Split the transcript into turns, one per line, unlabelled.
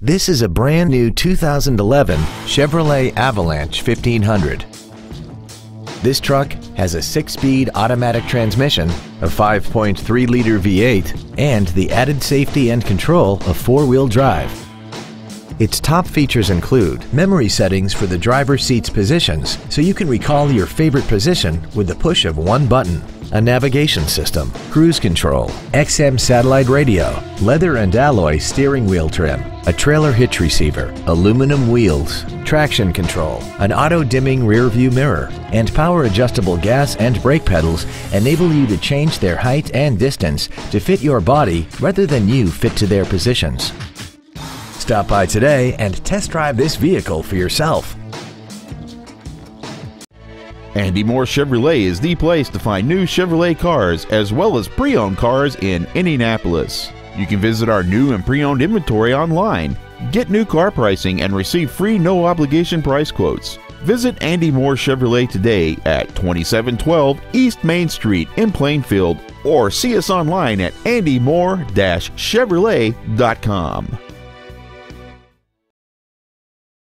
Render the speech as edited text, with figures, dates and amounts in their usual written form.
This is a brand new 2011 Chevrolet Avalanche 1500. This truck has a 6-speed automatic transmission, a 5.3-liter V8, and the added safety and control of 4-wheel drive. Its top features include memory settings for the driver's seat's positions, so you can recall your favorite position with the push of one button, a navigation system, cruise control, XM satellite radio, leather and alloy steering wheel trim, a trailer hitch receiver, aluminum wheels, traction control, an auto-dimming rear-view mirror, and power-adjustable gas and brake pedals enable you to change their height and distance to fit your body rather than you fit to their positions. Stop by today and test drive this vehicle for yourself.
Andy Mohr Chevrolet is the place to find new Chevrolet cars as well as pre-owned cars in Indianapolis. You can visit our new and pre-owned inventory online, get new car pricing, and receive free no-obligation price quotes. Visit Andy Mohr Chevrolet today at 2712 East Main Street in Plainfield, or see us online at andymohr-chevrolet.com.